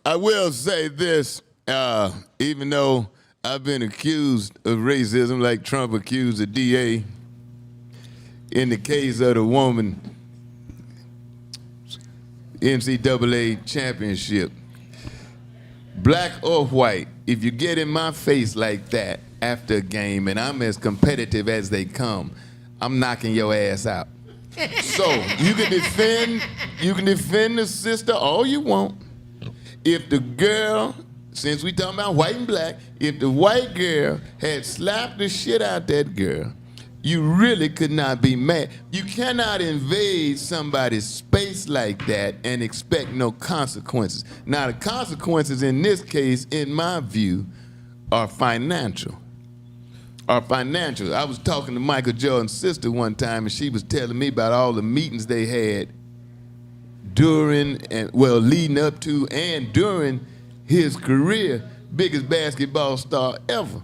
I will say this, even though I've been accused of racism like Trump accused the DA, in the case of the woman NCAA championship, black or white, if you get in my face like that after a game and I'm as competitive as they come, I'm knocking your ass out. So you can defend the sister all you want. If the girl, since we talking about white and black, if the white girl had slapped the shit out that girl, you really could not be mad. You cannot invade somebody's space like that and expect no consequences. Now the consequences in this case, in my view, are financial. I was talking to Michael Jordan's sister one time, and she was telling me about all the meetings they had during and leading up to and during his career, biggest basketball star ever.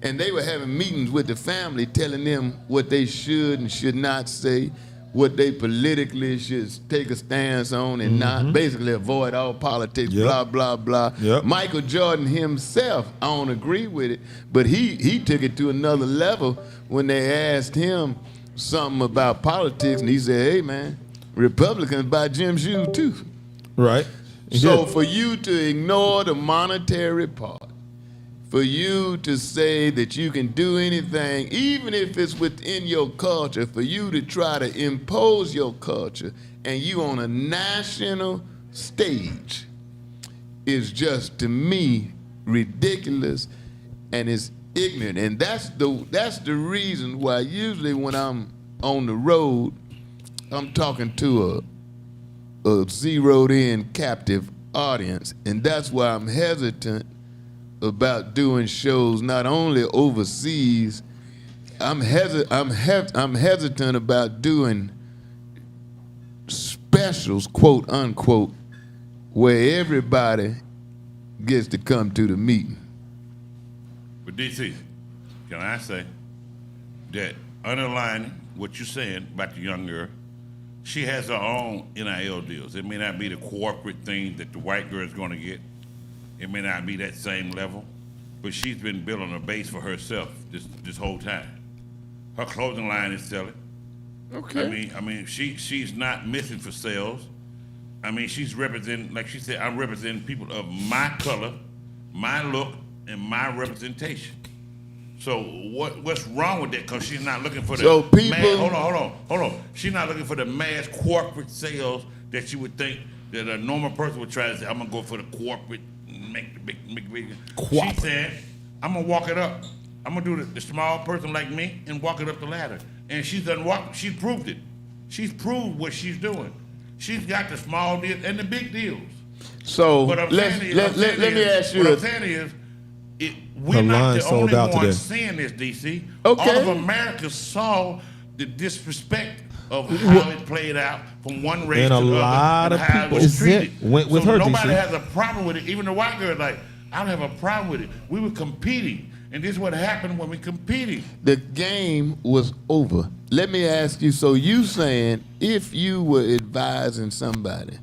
And they were having meetings with the family, telling them what they should and should not say, what they politically should take a stance on and not, basically avoid all politics, blah, blah, blah. Michael Jordan himself, I don't agree with it, but he took it to another level when they asked him something about politics, and he said, hey, man, Republicans buy gym shoes too. Right. So for you to ignore the monetary part, for you to say that you can do anything, even if it's within your culture, for you to try to impose your culture, and you on a national stage, is just, to me, ridiculous, and it's ignorant. And that's the reason why usually when I'm on the road, I'm talking to a zeroed-in captive audience, and that's why I'm hesitant about doing shows not only overseas. I'm hesitant about doing specials, quote unquote, where everybody gets to come to the meeting. But DC, can I say that underlining what you're saying about the young girl, she has her own NIL deals. It may not be the corporate thing that the white girl is going to get. It may not be that same level, but she's been building a base for herself this whole time. Her clothing line is selling. Okay. I mean, she's not missing for sales. I mean, she's representing, like she said, I'm representing people of my color, my look, and my representation. So what's wrong with that? Because she's not looking for the hold on. She's not looking for the mass corporate sales that you would think that a normal person would try to say, I'm gonna go for the corporate, make the big. She said, I'm gonna walk it up. I'm gonna do the small person like me and walk it up the ladder. And she's proved it. She's proved what she's doing. She's got the small deals and the big deals. So let me ask you. What I'm saying is, we're not the only ones seeing this, DC. Okay. All of America saw the disrespect of how it played out from one race to the other, and how it was treated. Went with her, nobody DC. has a problem with it. Even the white girl, like, I don't have a problem with it. We were competing, and this is what happened when we competed. The game was over. Let me ask you, so you saying if you were advising somebody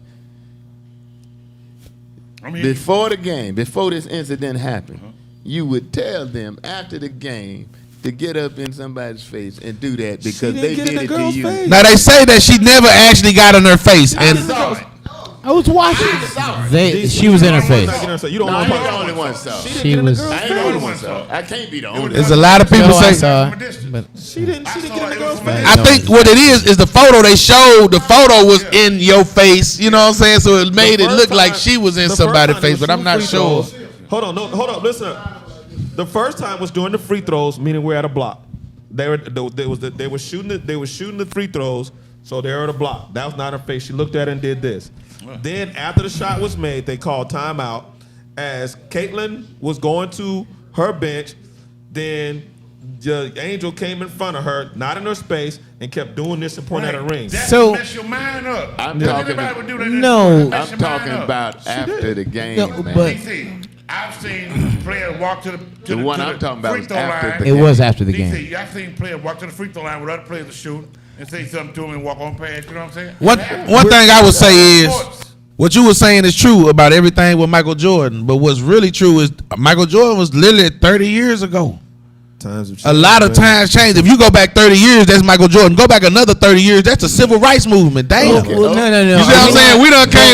before the game, before this incident happened, you would tell them after the game to get up in somebody's face and do that because they did it to you. Face. Now they say that she never actually got in her face. I saw it. I was watching. She was in her face. You don't I know ain't the only one saw it. She was. I ain't the only one saw it. I can't be the only one. There's a lot of people say. But she didn't get in the girl's face. I think what it is the photo they showed. The photo was in your face. You know what I'm saying? So it made it look like she was in somebody's face, but I'm not sure. Hold on. Listen up. The first time was during the free throws, meaning we're at a block. They were shooting the free throws, so they were at a block. That was not her face. She looked at it and did this. Then after the shot was made, they called timeout. As Caitlin was going to her bench, then the Angel came in front of her, not in her space, and kept doing this and pointing at her ring. That's So- to mess your mind up. I'm talking about after the game, man. but DC, I've seen players walk to the one to I'm the talking about free is throw after line. the it was after the game. DC, I've seen players walk to the free throw line with other players to shoot and say something to them and walk on past. You know what I'm saying? One thing I would say is what you were saying is true about everything with Michael Jordan, but what's really true is Michael Jordan was literally 30 years ago. Times have changed, A lot of times changed. If you go back 30 years, that's Michael Jordan. Go back another 30 years, that's the civil rights movement. Damn. Well, no. You see what I'm saying?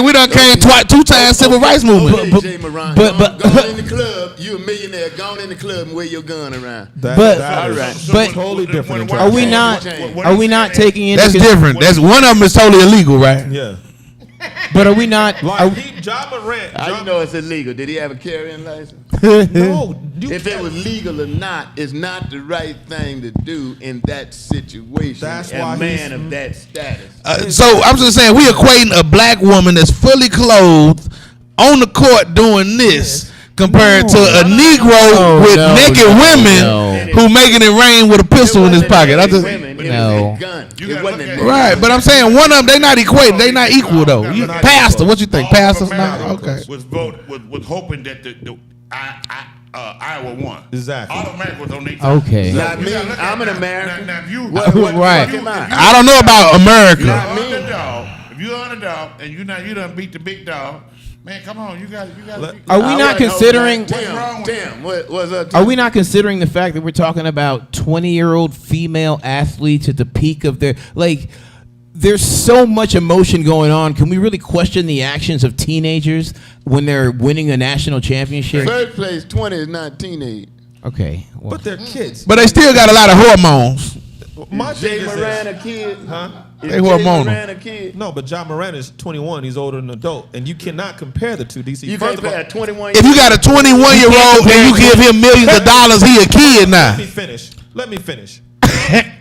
We done came two times civil rights movement. Okay, Jay Moran, gone in the club, you a millionaire, gone in the club and wear your gun around. That is Right. But totally different. are we not? Are we not taking into? That's different. That's one of them is totally illegal, right? Yeah. But are we not? Like John Morant. How you know it's illegal? Did he have a carrying license? No. If it was legal or not, it's not the right thing to do in that situation. That's a why man of that status. So I'm just saying, we equating a black woman that's fully clothed on the court doing this compared to a Negro with naked women who making it rain with a pistol in his pocket. I just, right, but I'm saying one of them, they not equated. They not equal though. Pastor, what you think? Pastor's not okay. Was hoping that Iowa won. Exactly. All America was on their side. Okay. Not me. I'm an American. Now, if you, Right. I don't know about America. If you're underdog and you done beat the big dog, man, come on, you got. Are we not considering? Damn, what's up? Are we not considering the fact that we're talking about 20-year-old female athletes at the peak of their like? There's so much emotion going on. Can we really question the actions of teenagers when they're winning a national championship? Third place, 20 is not teenage. Okay. Well, But they're kids. But they still got a lot of hormones. My Jay thing is Moran this. a kid? Huh? Is They Jay hormonal. Moran a kid? No, but John Morant is 21. He's older than an adult, and you cannot compare the two. DC. You First can't of all, pay a 21. If you got a 21-year-old and you give him millions of dollars, he a kid now. Let me finish.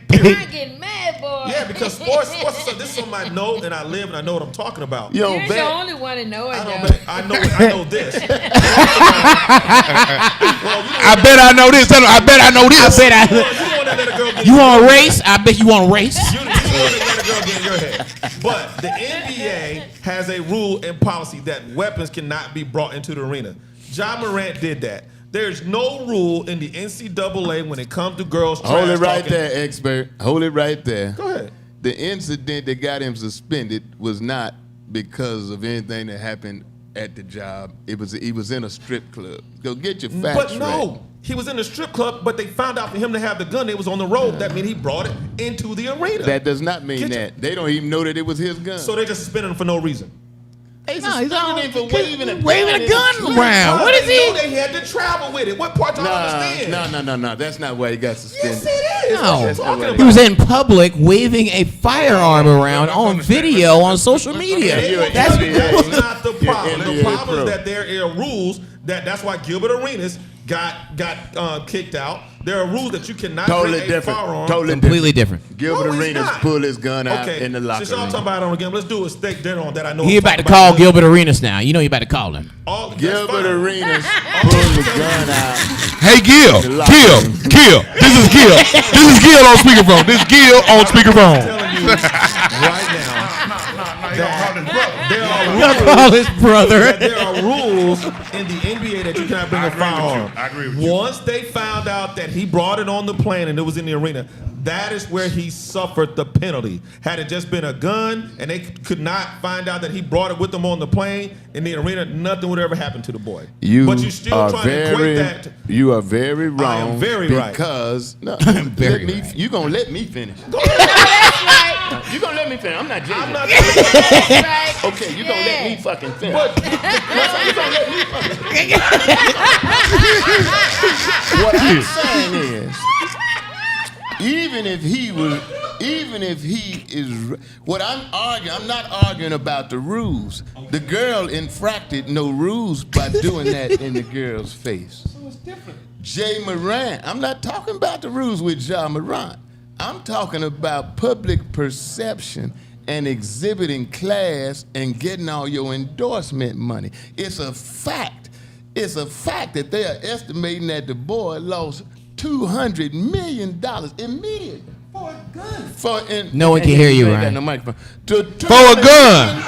I'm getting mad, boy. Yeah, because sports this is on my note, and I live and I know what I'm talking about. You don't You're the bet. only one to know it, I don't though. bet. I know this. I bet I know this. Tell him, I bet I know this. you want a race? I bet you want a race. You want to let a girl get in your head. But the NBA has a rule and policy that weapons cannot be brought into the arena. John Morant did that. There's no rule in the NCAA when it comes to girls. Hold it right talking. there, expert. Hold it right there. Go ahead. The incident that got him suspended was not because of anything that happened at the job. He was in a strip club. Go get your facts But no, he was in the strip club, but they found out for him to have the gun, it was on the road. That means he brought it into the arena. That does not mean that. They don't even know that it was his gun. So they just suspended him for no reason. They suspended him for waving a gun around. What is They know they had to travel with it. What part don't understand? No. That's not why he got suspended. Yes, it is. No. That's what I'm talking He was about. in public waving a firearm around on video on social media. That's That's not the problem. NBA The problem pro. is that there are rules that's why Gilbert Arenas got kicked out. There are rules that you cannot Totally bring a different. firearm. Totally Completely different. Gilbert No, he's Arenas not. pulled his gun out Okay, in the locker since y'all room. talking about it again, let's do a steak dinner on that. I know He I'm about to talking call about Gilbert Arenas now. You know you about to call him. That's Gilbert fine. Arenas pulled the gun out. Hey, Gil. This is Gil on speakerphone. This is Gil on speakerphone. I'm telling you right now. Call his brother. There are rules in the NBA that you cannot bring a firearm. I agree with you. Once they found out that he brought it on the plane and it was in the arena, that is where he suffered the penalty. Had it just been a gun and they could not find out that he brought it with them on the plane in the arena, nothing would ever happen to the boy. But you still trying to equate that. You are very wrong. I am very right. Because Very right. you gonna let me finish. That's right. You gonna let me finish. I'm not Jay. I'm not. That's right. Okay, you gonna let me fucking finish. But You gonna let me fucking finish. What I'm saying is, even if he is, what I'm arguing, I'm not arguing about the rules. The girl infracted no rules by doing that in the girl's face. it's different. Jay Moran, I'm not talking about the rules with Ja Moran. I'm talking about public perception and exhibiting class and getting all your endorsement money. It's a fact. It's a fact that they are estimating that the boy lost $200 million immediately. For a gun. No one can hear you, ain't got Ryan. no microphone. For a gun.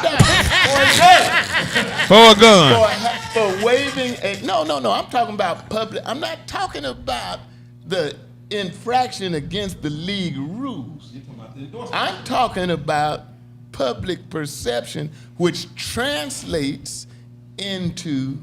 For a gun. For waving a no. I'm talking about public. I'm not talking about the infraction against the league rules. I'm talking about public perception, which translates into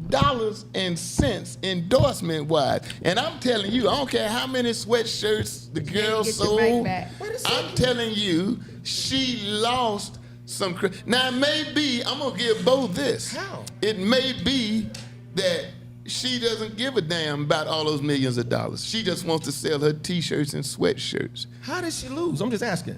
dollars and cents endorsement wise. And I'm telling you, I don't care how many sweatshirts the girl Get your mic sold. back. I'm telling you, she lost some. Now it may be, I'm gonna give both this. How? It may be that she doesn't give a damn about all those millions of dollars. She just wants to sell her T-shirts and sweatshirts. How did she lose? I'm just asking.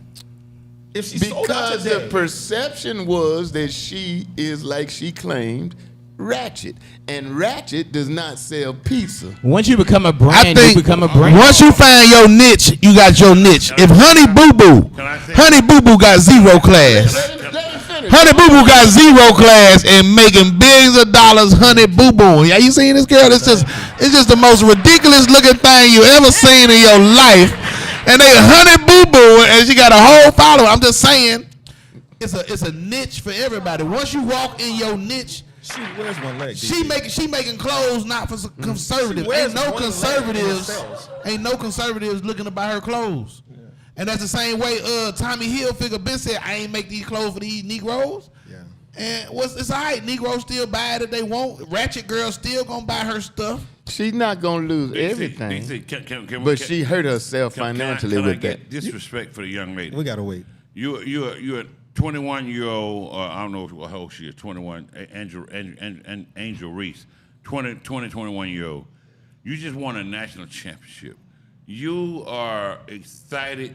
If she sold out Because today, the perception was that she is, like she claimed, ratchet. And ratchet does not sell pizza. Once you become a I brand, think you become a brand. once you find your niche, you got your niche. If Honey Boo Boo, Can I say- Honey Boo Boo got zero class. Let him finish. Honey Boo Boo got zero class and making billions of dollars. Honey Boo Boo, yeah, you seen this girl? It's just the most ridiculous looking thing you ever seen in your life. And they Honey Boo Boo, and she got a whole following. I'm just saying, it's a niche for everybody. Once you walk in your niche, she wears one leg. she making clothes not for conservatives. She wears Ain't no one leg conservatives. and sells. Ain't no conservatives looking to buy her clothes. And that's the same way Tommy Hilfiger been said, I ain't make these clothes for these Negroes. Yeah. And it's all right. Negroes still buy it if they want. Ratchet girls still gonna buy her stuff. She's not gonna lose everything, but she hurt herself financially can I with get that. disrespect for the young lady. We gotta wait. You're a 21-year-old. I don't know how old she is. 21. Angel Reese. 21-year-old. You just won a national championship. You are excited,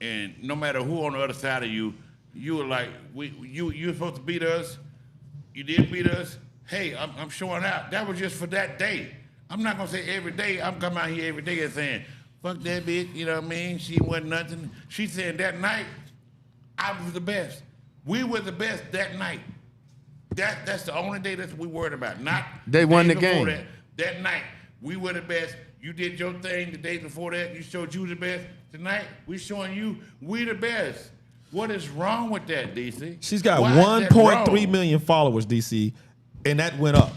and no matter who on the other side of you, you were like, you're supposed to beat us. You did beat us. Hey, I'm showing out. That was just for that day. I'm not gonna say every day. I'm coming out here every day and saying, fuck that bitch, you know what I mean? She wasn't nothing. She said that night, I was the best. We were the best that night. That's the only day that we worried about. Not They won days the before game. That night, we were the best. You did your thing the day before that. You showed you the best. Tonight, we showing you we the best. What is wrong with that, DC? She's got Why is that 1.3 wrong? million followers, DC, and that went up.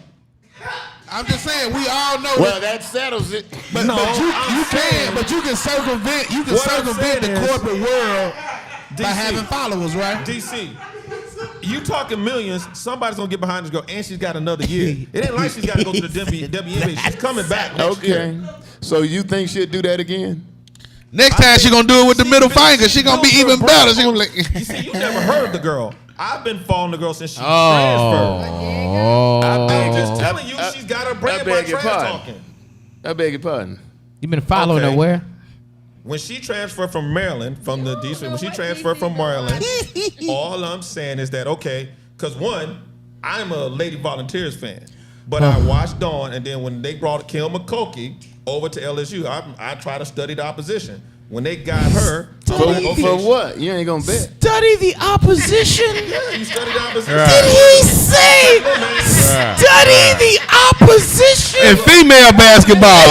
I'm just saying, we all know Well, that settles it. but No, you can circumvent What I'm saying the is- corporate world by DC. having followers, right? DC, you talking millions, somebody's gonna get behind this girl, and she's got another year. It ain't like she's got to go to the WNBA. She's coming back next year. Okay. So you think she'll do that again? Next time she gonna do it with the middle finger. She gonna be built her even better. brand She gonna on- like. You see, you never heard the girl. I've been following the girl since she Oh. transferred. I'm just telling you, she's got her brand by beg your trash pardon. talking. I beg your pardon. You been following Okay. her where? When she transferred from Maryland, from the DC, when she transferred from Maryland, all I'm saying is that, okay, because one, I'm a Lady Volunteers fan, but I watched Dawn, and then when they brought Kim McCulkey over to LSU, I try to study the opposition. When they got her, I'm like, okay, For what? You ain't gonna bet. Study the opposition. you study the opposition. Did he say study the opposition? In female basketball,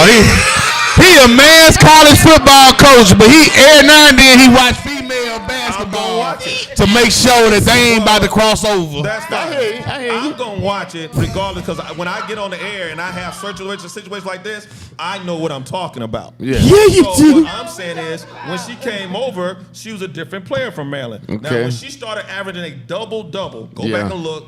he a man's college football coach, but he every now and then he watch female basketball watch it. to make sure that they ain't about to cross over. That's fine. I hear you. I'm gonna watch it regardless, because when I get on the air and I have situations like this, I know what I'm talking about. Yeah. Yeah, you So do. what I'm saying is, when she came over, she was a different player from Maryland. Now, Okay. when she started averaging a double-double, go Yeah. back and look,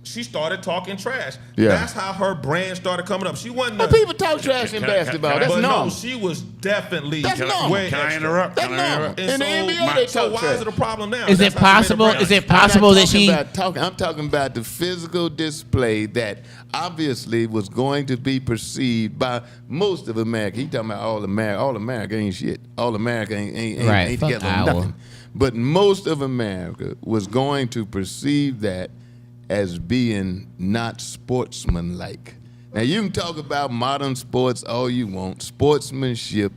she started talking trash. Yeah. That's how her brand started coming up. She wasn't. But people talk trash in Can I- basketball. can I- That's but no, normal. she was definitely That's normal. way Can I extra. interrupt? That's Can I normal. interrupt? And In the so, NBA, they so talk why trash. is it a problem now? Is That's it how she made her possible? brand. Is it I'm not possible that talking she? about I'm talking about the physical display that obviously was going to be perceived by most of America. He talking about all America. All America ain't shit. All America ain't Right, fuck together Iowa. nothing. But most of America was going to perceive that as being not sportsmanlike. Now you can talk about modern sports all you want. Sportsmanship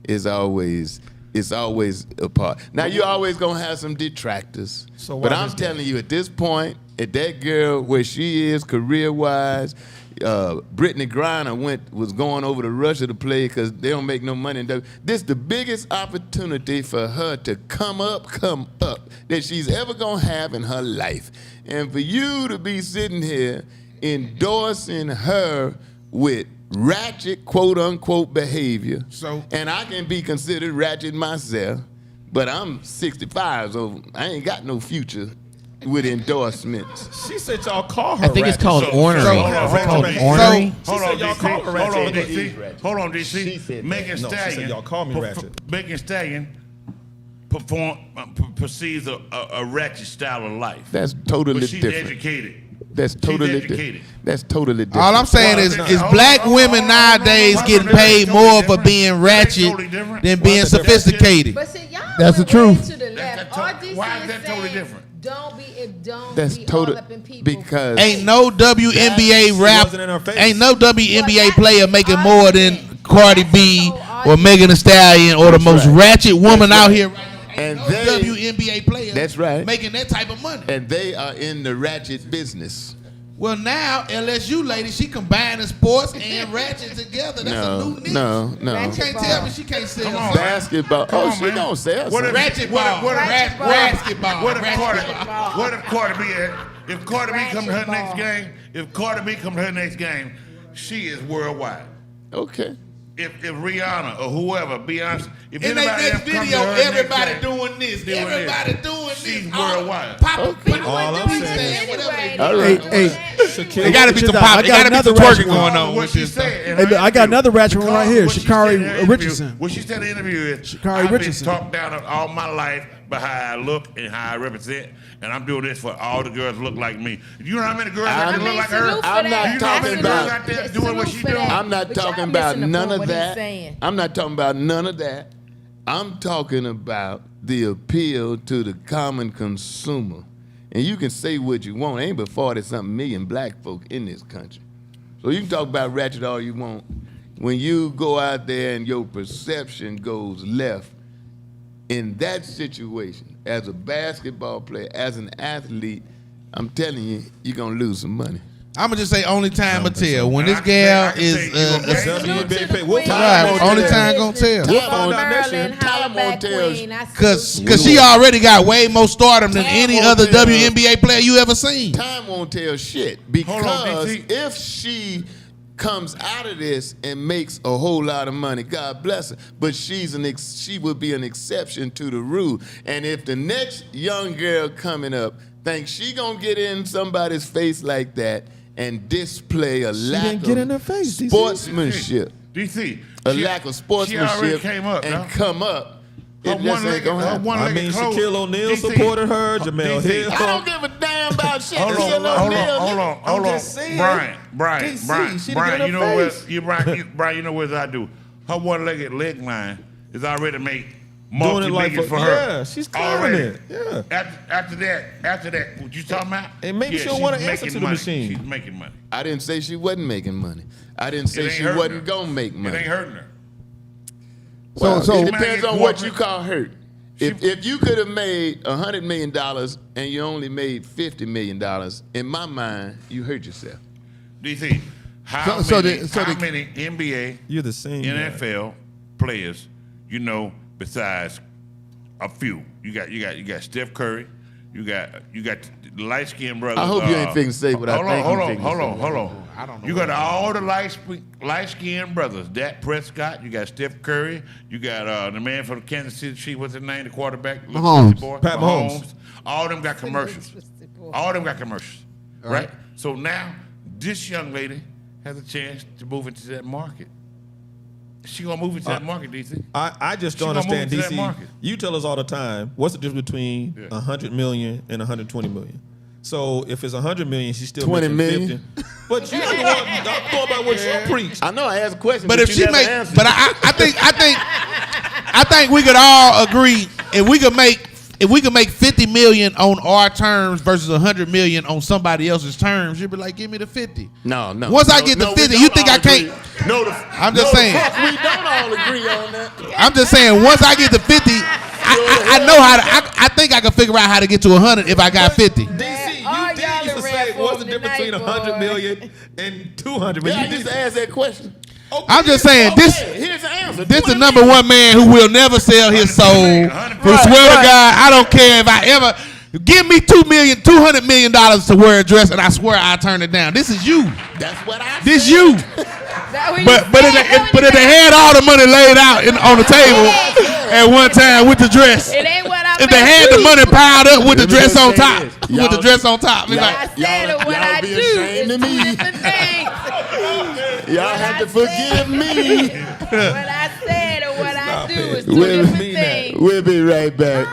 is always a part. Now you're always gonna have some detractors. So why but I'm this guy? telling you, at this point, at that girl where she is career-wise, Brittany Griner was going over to Russia to play because they don't make no money. This is the biggest opportunity for her to come up that she's ever gonna have in her life. And for you to be sitting here endorsing her with ratchet, quote unquote, behavior, So- and I can be considered ratchet myself, But I'm 65, so I ain't got no future with endorsements. She said y'all call her. I think it's ratchet. called ornery. so- Is it called so- ornery? Hold said on, y'all DC. call her ratchet. Hold on, She DC. said Hold on, She DC. said Megan that. No, she said Stallion. y'all call me ratchet. Megan Stallion perceives a ratchet style of life. That's totally But she's different. educated. That's totally educated. different. That's totally different. All I'm saying is black women nowadays getting paid more for being ratchet than being sophisticated. But see, y'all That's went the truth. way to the left. All DC why is that totally saying, different? Don't That's be total all up in people. because Ain't no WNBA rap, wasn't in her face. ain't no WNBA Well, player that's making the more than argument. Cardi That's B the whole or Megan Thee Stallion or the most right. ratchet woman That's out right. here. Right now. And Ain't no they- WNBA player. That's right. Making that type of money. and they are in the ratchet business. Well, now LSU lady, she combining sports and ratchet together. That's a new niche. No. You can't tell me she can't sell Come on, something. Basketball. Come Oh, on, she man. don't sell. What if- something. Ratchet ball. What if- Basketball. What if Basketball. Cardi B? If Cardi B come to her Ratchet next ball. game, if Cardi B come to her next game, she is worldwide. Okay. If Rihanna or whoever, Beyonce, if In their anybody next else come to video, her next everybody game, doing this. doing Everybody this. doing She's this. worldwide. Pop Okay. pop- All I'm Doing saying this is- anyway. All They right. doing Hey, that. There gotta be some I pop. got There gotta be another some ratchet twerking one. going on What with she this stuff. said. in Hey, her I got interview, another ratchet one right here. what she Sha'Carri said in her interview- Richardson. What she said in the interview is, Sha'Carri I've Richardson. been talked down all my life by how I look and how I represent, and I'm doing this for all the girls who look like me. You know how many girls out there look like her? I'm not You know how many talking girls about- out there doing what she doing? I'm not But y'all talking about missing the none point of what he's that. saying. I'm not talking about none of that. I'm talking about the appeal to the common consumer. And you can say what you want. Ain't but 40-something million black folk in this country. So you can talk about ratchet all you want. When you go out there and your perception goes left, in that situation, as a basketball player, as an athlete, I'm telling you, you're going to lose some money. I'm gonna just say only time will tell. When And this I can say- gal I can is say you gonna get WNBA pay. Queen. We'll find Right, out. only time gonna tell. We'll find out next year. Maryland, Time Hollaback won't tell. Queen. I cause salute she you. already got way more stardom than Time any won't other tell. WNBA player you ever seen. Time won't tell shit Hold on, because DC. if she comes out of this and makes a whole lot of money, God bless her. But she would be an exception to the rule. And if the next young girl coming up thinks she gonna get in somebody's face like that and display a lack didn't get in her of face, DC. sportsmanship, DC, a she- lack of She already sportsmanship, came up, and now. come up, Her it just ain't gonna happen. I mean, Shaquille O'Neal DC. supported her. Jamel DC. Hill. I don't give a damn about shit. Hold on, Shaquille O'Neal. hold on. just saying. Brian, DC, she didn't Brian, get you in know her what? face. Brian, you know what I do? Her one-legged leg line is already made Doing it like multi-millions for- for her. yeah, she's killing Already. it. Yeah. After that, what you talking about? And maybe Yeah, she don't she's wanna answer making to the money. machine. She's making money. I didn't say she wasn't making money. I didn't say ain't she hurting wasn't her. gonna make It money. ain't hurting her. Well, So- it so- depends Might on get what you corporate. call hurt. If you could have made $100 million and you only made $50 million, in my mind, you hurt yourself. DC, how So many the- many NBA, You're the same guy. NFL players you know besides a few? You got Steph Curry. You got the light skinned brothers. I hope you ain't finna say what I think you Hold finna say. on. I don't know You what got all the light skinned brothers. Dak Prescott. You got Steph Curry. You got the man from Kansas City Chiefs. What's his name? The quarterback. Mahomes. Boy. Pat Mahomes. All of them got commercials. All of them got commercials. Right? So now this young lady has a chance to move into that market. She gonna move into that market, DC. I just She don't gonna move understand, into that DC. market. You tell us all the time, what's the difference between Yeah. 100 million and 120 million? So if it's 100 million, she's still 20 making million? 50. But you don't know about what you preach. I know I asked a question, But if you she never make, answered. but I think we could all agree if we could make 50 million on our terms versus 100 million on somebody else's terms, you'd be like, give me the 50. No. Once I get the we 50, don't you think all I can't- agree. No, I'm just saying. The fuck, we don't all agree on that. I'm just saying, once I get to 50, I know how to. I think I can figure out how to get to 100 if I got 50. DC, all you did y'all used to done say ran what's for the him difference between tonight, 100 boy. million and 200. But Yeah, I you just did. asked that question. Okay. I'm just saying this. Here's the answer. This the 20 number million. one man who will never sell his soul. 100 Who swear to God, I don't care if I ever give me $200 million to wear a dress, and I swear I'll turn it down. This is you. That's what I This said. you. That what you But if said, they had all the money laid out on the table, at one time with the dress. It ain't what I If they had the money piled up with the dress on top, with the Y'all- dress on top, it's What like, I said or what y'all I be do ashamed is of two me. different things. Y'all have to forgive me. What I said or what I do is two We'll- different things. We'll be right back.